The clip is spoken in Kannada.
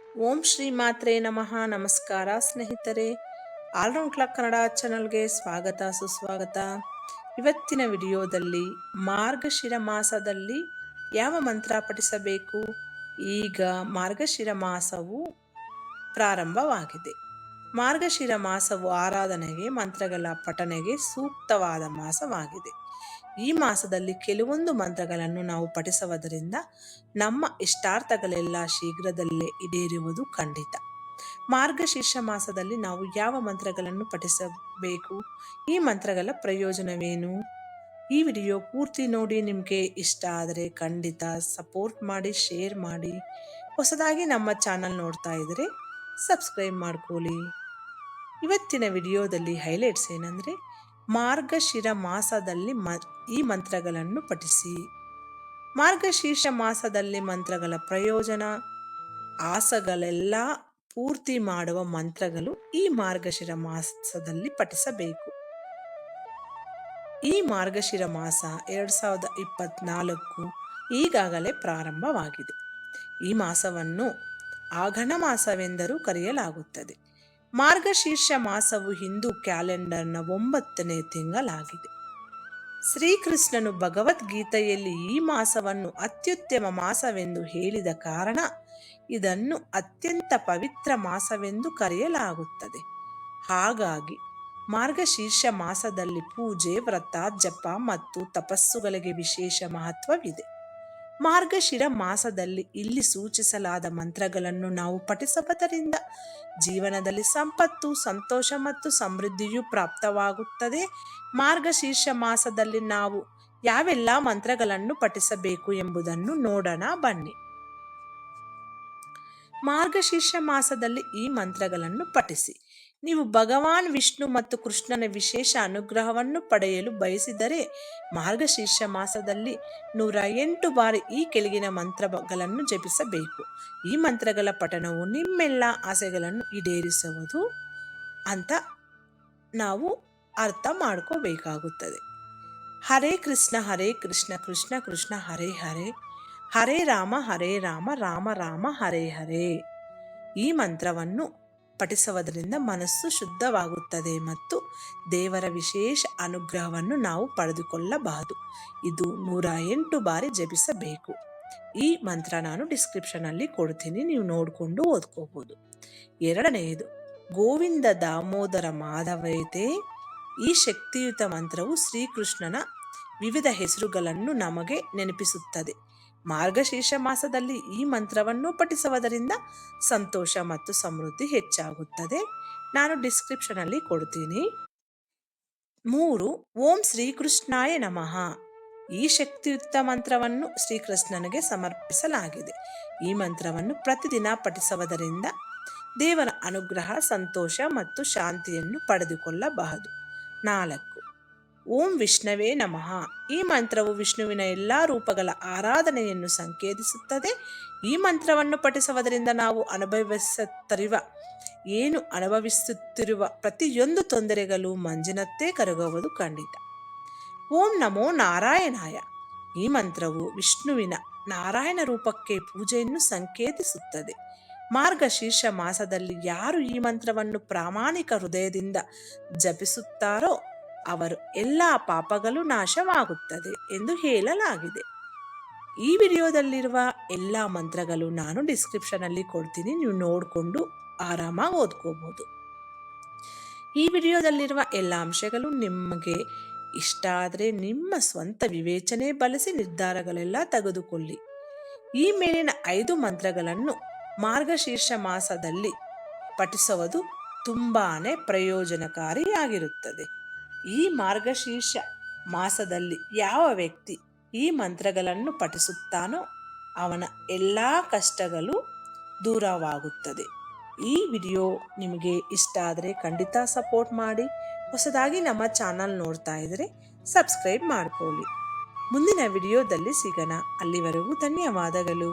ಓಂ ಶ್ರೀ ಮಾತ್ರೆ ನಮಃ. ನಮಸ್ಕಾರ ಸ್ನೇಹಿತರೆ, ಆಲ್ರೌಂಡ್ ಕ್ಲಾಕ್ ಕನ್ನಡ ಚಾನಲ್ಗೆ ಸ್ವಾಗತ ಸುಸ್ವಾಗತ. ಇವತ್ತಿನ ವಿಡಿಯೋದಲ್ಲಿ ಮಾರ್ಗಶಿರ ಮಾಸದಲ್ಲಿ ಯಾವ ಮಂತ್ರ ಪಠಿಸಬೇಕು. ಈಗ ಮಾರ್ಗಶಿರ ಮಾಸವು ಪ್ರಾರಂಭವಾಗಿದೆ. ಮಾರ್ಗಶಿರ ಮಾಸವು ಆರಾಧನೆಗೆ, ಮಂತ್ರಗಳ ಪಠನೆಗೆ ಸೂಕ್ತವಾದ ಮಾಸವಾಗಿದೆ. ಈ ಮಾಸದಲ್ಲಿ ಕೆಲವೊಂದು ಮಂತ್ರಗಳನ್ನು ನಾವು ಪಠಿಸುವುದರಿಂದ ನಮ್ಮ ಇಷ್ಟಾರ್ಥಗಳೆಲ್ಲ ಶೀಘ್ರದಲ್ಲೇ ಈಡೇರುವುದು ಖಂಡಿತ. ಮಾರ್ಗಶೀರ್ಷ ಮಾಸದಲ್ಲಿ ನಾವು ಯಾವ ಮಂತ್ರಗಳನ್ನು ಪಠಿಸಬೇಕು, ಈ ಮಂತ್ರಗಳ ಪ್ರಯೋಜನವೇನು? ಈ ವಿಡಿಯೋ ಪೂರ್ತಿ ನೋಡಿ. ನಿಮಗೆ ಇಷ್ಟ ಆದರೆ ಖಂಡಿತ ಸಪೋರ್ಟ್ ಮಾಡಿ, ಶೇರ್ ಮಾಡಿ. ಹೊಸದಾಗಿ ನಮ್ಮ ಚಾನಲ್ ನೋಡ್ತಾ ಇದ್ದರೆ ಸಬ್ಸ್ಕ್ರೈಬ್ ಮಾಡ್ಕೊಳ್ಳಿ. ಇವತ್ತಿನ ವಿಡಿಯೋದಲ್ಲಿ ಹೈಲೈಟ್ಸ್ ಏನಂದರೆ, ಮಾರ್ಗಶಿರ ಮಾಸದಲ್ಲಿ ಈ ಮಂತ್ರಗಳನ್ನು ಪಠಿಸಿ. ಮಾರ್ಗಶೀರ್ಷ ಮಾಸದಲ್ಲಿ ಮಂತ್ರಗಳ ಪ್ರಯೋಜನ, ಆಸಗಳೆಲ್ಲ ಪೂರ್ತಿ ಮಾಡುವ ಮಂತ್ರಗಳು ಈ ಮಾರ್ಗಶಿರ ಮಾಸದಲ್ಲಿ ಪಠಿಸಬೇಕು. ಈ ಮಾರ್ಗಶಿರ ಮಾಸ 2024 ಈಗಾಗಲೇ ಪ್ರಾರಂಭವಾಗಿದೆ. ಈ ಮಾಸವನ್ನು ಆಗಣ ಮಾಸವೆಂದರೂ ಕರೆಯಲಾಗುತ್ತದೆ. ಮಾರ್ಗಶೀರ್ಷ ಮಾಸವು ಹಿಂದೂ ಕ್ಯಾಲೆಂಡರ್ನ 9ನೇ ತಿಂಗಳಾಗಿದೆ. ಶ್ರೀಕೃಷ್ಣನು ಭಗವದ್ಗೀತೆಯಲ್ಲಿ ಈ ಮಾಸವನ್ನು ಅತ್ಯುತ್ತಮ ಮಾಸವೆಂದು ಹೇಳಿದ ಕಾರಣ ಇದನ್ನು ಅತ್ಯಂತ ಪವಿತ್ರ ಮಾಸವೆಂದು ಕರೆಯಲಾಗುತ್ತದೆ. ಹಾಗಾಗಿ ಮಾರ್ಗಶೀರ್ಷ ಮಾಸದಲ್ಲಿ ಪೂಜೆ, ವ್ರತ, ಜಪ ಮತ್ತು ತಪಸ್ಸುಗಳಿಗೆ ವಿಶೇಷ ಮಹತ್ವವಿದೆ. ಮಾರ್ಗಶಿರ ಮಾಸದಲ್ಲಿ ಇಲ್ಲಿ ಸೂಚಿಸಲಾದ ಮಂತ್ರಗಳನ್ನು ನಾವು ಪಠಿಸುವುದರಿಂದ ಜೀವನದಲ್ಲಿ ಸಂಪತ್ತು, ಸಂತೋಷ ಮತ್ತು ಸಮೃದ್ಧಿಯು ಪ್ರಾಪ್ತವಾಗುತ್ತದೆ. ಮಾರ್ಗಶೀರ್ಷ ಮಾಸದಲ್ಲಿ ನಾವು ಯಾವೆಲ್ಲ ಮಂತ್ರಗಳನ್ನು ಪಠಿಸಬೇಕು ಎಂಬುದನ್ನು ನೋಡೋಣ ಬನ್ನಿ. ಮಾರ್ಗಶೀರ್ಷ ಮಾಸದಲ್ಲಿ ಈ ಮಂತ್ರಗಳನ್ನು ಪಠಿಸಿ. ನೀವು ಭಗವಾನ್ ವಿಷ್ಣು ಮತ್ತು ಕೃಷ್ಣನ ವಿಶೇಷ ಅನುಗ್ರಹವನ್ನು ಪಡೆಯಲು ಬಯಸಿದರೆ ಮಾರ್ಗಶೀರ್ಷ ಮಾಸದಲ್ಲಿ 108 ಬಾರಿ ಈ ಕೆಳಗಿನ ಮಂತ್ರಗಳನ್ನು ಜಪಿಸಬೇಕು. ಈ ಮಂತ್ರಗಳ ಪಠಣವು ನಿಮ್ಮೆಲ್ಲ ಆಸೆಗಳನ್ನು ಈಡೇರಿಸುವುದು ಅಂತ ನಾವು ಅರ್ಥ ಮಾಡ್ಕೋಬೇಕಾಗುತ್ತದೆ. ಹರೇ ಕೃಷ್ಣ ಕೃಷ್ಣ ಕೃಷ್ಣ ಹರೇ ಹರೇ, ಹರೇ ರಾಮ ರಾಮ ರಾಮ ಹರೇ ಹರೇ. ಈ ಮಂತ್ರವನ್ನು ಪಠಿಸುವುದರಿಂದ ಮನಸ್ಸು ಶುದ್ಧವಾಗುತ್ತದೆ ಮತ್ತು ದೇವರ ವಿಶೇಷ ಅನುಗ್ರಹವನ್ನು ನಾವು ಪಡೆದುಕೊಳ್ಳಬಹುದು. ಇದು 108 ಬಾರಿ ಜಪಿಸಬೇಕು. ಈ ಮಂತ್ರ ನಾನು ಡಿಸ್ಕ್ರಿಪ್ಷನಲ್ಲಿ ಕೊಡ್ತೀನಿ, ನೀವು ನೋಡಿಕೊಂಡು ಓದ್ಕೋಬಹುದು. ಎರಡನೆಯದು, ಗೋವಿಂದ ದಾಮೋದರ ಮಾಧವೇತೆ. ಈ ಶಕ್ತಿಯುತ ಮಂತ್ರವು ಶ್ರೀಕೃಷ್ಣನ ವಿವಿಧ ಹೆಸರುಗಳನ್ನು ನಮಗೆ ನೆನಪಿಸುತ್ತದೆ. ಮಾರ್ಗಶೀರ್ಷ ಮಾಸದಲ್ಲಿ ಈ ಮಂತ್ರವನ್ನು ಪಠಿಸುವುದರಿಂದ ಸಂತೋಷ ಮತ್ತು ಸಮೃದ್ಧಿ ಹೆಚ್ಚಾಗುತ್ತದೆ. ನಾನು ಡಿಸ್ಕ್ರಿಪ್ಷನಲ್ಲಿ ಕೊಡ್ತೀನಿ. 3. ಓಂ ಶ್ರೀಕೃಷ್ಣಾಯ ನಮಃ. ಈ ಶಕ್ತಿಯುತ ಮಂತ್ರವನ್ನು ಶ್ರೀಕೃಷ್ಣನಿಗೆ ಸಮರ್ಪಿಸಲಾಗಿದೆ. ಈ ಮಂತ್ರವನ್ನು ಪ್ರತಿದಿನ ಪಠಿಸುವುದರಿಂದ ದೇವರ ಅನುಗ್ರಹ, ಸಂತೋಷ ಮತ್ತು ಶಾಂತಿಯನ್ನು ಪಡೆದುಕೊಳ್ಳಬಹುದು. 4. ಓಂ ವಿಷ್ಣವೇ ನಮಃ. ಈ ಮಂತ್ರವು ವಿಷ್ಣುವಿನ ಎಲ್ಲ ರೂಪಗಳ ಆರಾಧನೆಯನ್ನು ಸಂಕೇತಿಸುತ್ತದೆ. ಈ ಮಂತ್ರವನ್ನು ಪಠಿಸುವುದರಿಂದ ನಾವು ಅನುಭವಿಸುತ್ತಿರುವ ಪ್ರತಿಯೊಂದು ತೊಂದರೆಗಳು ಮಂಜಿನಂತೆ ಕರಗುವುದು ಖಂಡಿತ. ಓಂ ನಮೋ ನಾರಾಯಣಾಯ. ಈ ಮಂತ್ರವು ವಿಷ್ಣುವಿನ ನಾರಾಯಣ ರೂಪಕ್ಕೆ ಪೂಜೆಯನ್ನು ಸಂಕೇತಿಸುತ್ತದೆ. ಮಾರ್ಗಶೀರ್ಷ ಮಾಸದಲ್ಲಿ ಯಾರು ಈ ಮಂತ್ರವನ್ನು ಪ್ರಾಮಾಣಿಕ ಹೃದಯದಿಂದ ಜಪಿಸುತ್ತಾರೋ ಅವರ ಎಲ್ಲ ಪಾಪಗಳು ನಾಶವಾಗುತ್ತದೆ ಎಂದು ಹೇಳಲಾಗಿದೆ. ಈ ವಿಡಿಯೋದಲ್ಲಿರುವ ಎಲ್ಲ ಮಂತ್ರಗಳು ನಾನು ಡಿಸ್ಕ್ರಿಪ್ಷನಲ್ಲಿ ಕೊಡ್ತೀನಿ, ನೀವು ನೋಡಿಕೊಂಡು ಆರಾಮಾಗಿ ಓದ್ಕೋಬಹುದು. ಈ ವಿಡಿಯೋದಲ್ಲಿರುವ ಎಲ್ಲ ಅಂಶಗಳು ನಿಮಗೆ ಇಷ್ಟ ಆದರೆ ನಿಮ್ಮ ಸ್ವಂತ ವಿವೇಚನೆ ಬಳಸಿ ನಿರ್ಧಾರಗಳೆಲ್ಲ ತೆಗೆದುಕೊಳ್ಳಿ. ಈ ಮೇಲಿನ 5 ಮಂತ್ರಗಳನ್ನು ಮಾರ್ಗಶೀರ್ಷ ಮಾಸದಲ್ಲಿ ಪಠಿಸುವುದು ತುಂಬಾನೇ ಪ್ರಯೋಜನಕಾರಿಯಾಗಿರುತ್ತದೆ. ಈ ಮಾರ್ಗಶೀರ್ಷ ಮಾಸದಲ್ಲಿ ಯಾವ ವ್ಯಕ್ತಿ ಈ ಮಂತ್ರಗಳನ್ನು ಪಠಿಸುತ್ತಾನೋ ಅವನ ಎಲ್ಲ ಕಷ್ಟಗಳು ದೂರವಾಗುತ್ತದೆ. ಈ ವಿಡಿಯೋ ನಿಮಗೆ ಇಷ್ಟ ಆದರೆ ಖಂಡಿತ ಸಪೋರ್ಟ್ ಮಾಡಿ. ಹೊಸದಾಗಿ ನಮ್ಮ ಚಾನಲ್ ನೋಡ್ತಾ ಇದ್ದರೆ ಸಬ್ಸ್ಕ್ರೈಬ್ ಮಾಡ್ಕೊಳ್ಳಿ. ಮುಂದಿನ ವಿಡಿಯೋದಲ್ಲಿ ಸಿಗೋಣ. ಅಲ್ಲಿವರೆಗೂ ಧನ್ಯವಾದಗಳು.